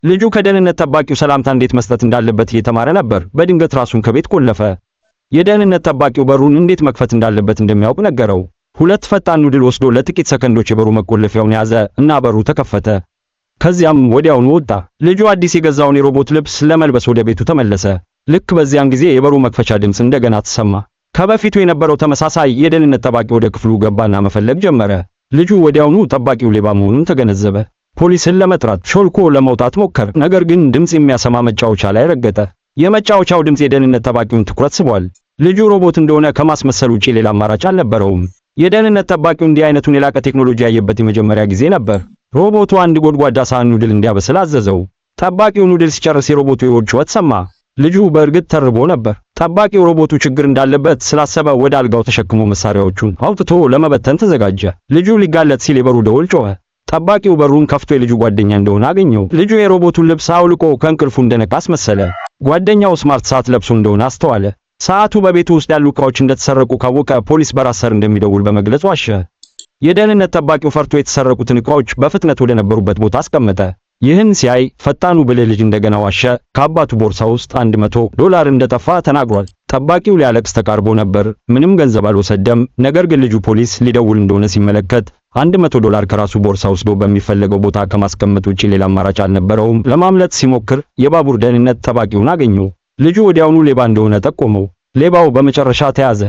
ልጁ ከደህንነት ጠባቂው ሰላምታ እንዴት መስጠት እንዳለበት እየተማረ ነበር። በድንገት ራሱን ከቤት ቆለፈ። የደህንነት ጠባቂው በሩን እንዴት መክፈት እንዳለበት እንደሚያውቅ ነገረው። ሁለት ፈጣን ኑድል ወስዶ ለጥቂት ሰከንዶች የበሩ መቆለፊያውን ያዘ እና በሩ ተከፈተ። ከዚያም ወዲያውኑ ወጣ። ልጁ አዲስ የገዛውን የሮቦት ልብስ ለመልበስ ወደ ቤቱ ተመለሰ። ልክ በዚያን ጊዜ የበሩ መክፈቻ ድምፅ እንደገና ተሰማ። ከበፊቱ የነበረው ተመሳሳይ የደህንነት ጠባቂ ወደ ክፍሉ ገባና መፈለግ ጀመረ። ልጁ ወዲያውኑ ጠባቂው ሌባ መሆኑን ተገነዘበ። ፖሊስን ለመጥራት ሾልኮ ለመውጣት ሞከረ። ነገር ግን ድምፅ የሚያሰማ መጫወቻ ላይ ረገጠ። የመጫወቻው ድምፅ የደህንነት ጠባቂውን ትኩረት ስቧል። ልጁ ሮቦት እንደሆነ ከማስመሰል ውጪ ሌላ አማራጭ አልነበረውም። የደህንነት ጠባቂው እንዲህ አይነቱን የላቀ ቴክኖሎጂ ያየበት የመጀመሪያ ጊዜ ነበር። ሮቦቱ አንድ ጎድጓዳ ሳህን ኑድል እንዲያበስል አዘዘው። ጠባቂው ኑድል ሲጨርስ የሮቦቱ የሆድ ጩኸት ሰማ። ልጁ በእርግጥ ተርቦ ነበር። ጠባቂው ሮቦቱ ችግር እንዳለበት ስላሰበ ወደ አልጋው ተሸክሞ መሳሪያዎቹን አውጥቶ ለመበተን ተዘጋጀ። ልጁ ሊጋለጥ ሲል የበሩ ደወል ጮኸ። ጠባቂው በሩን ከፍቶ የልጁ ጓደኛ እንደሆነ አገኘው። ልጁ የሮቦቱን ልብስ አውልቆ ከእንቅልፉ እንደነቃ አስመሰለ። ጓደኛው ስማርት ሰዓት ለብሶ እንደሆነ አስተዋለ። ሰዓቱ በቤቱ ውስጥ ያሉ ዕቃዎች እንደተሰረቁ ካወቀ ፖሊስ በራስ ሰር እንደሚደውል በመግለጽ ዋሸ። የደህንነት ጠባቂው ፈርቶ የተሰረቁትን ዕቃዎች በፍጥነት ወደ ነበሩበት ቦታ አስቀመጠ። ይህን ሲያይ ፈጣኑ ብልህ ልጅ እንደገና ዋሸ። ከአባቱ ቦርሳ ውስጥ $100 እንደጠፋ ተናግሯል። ጠባቂው ሊያለቅስ ተቃርቦ ነበር። ምንም ገንዘብ አልወሰደም። ነገር ግን ልጁ ፖሊስ ሊደውል እንደሆነ ሲመለከት $100 ከራሱ ቦርሳ ወስዶ በሚፈለገው ቦታ ከማስቀመጥ ውጪ ሌላ አማራጭ አልነበረውም። ለማምለጥ ሲሞክር የባቡር ደህንነት ጠባቂውን አገኘው። ልጁ ወዲያውኑ ሌባ እንደሆነ ጠቆመው። ሌባው በመጨረሻ ተያዘ።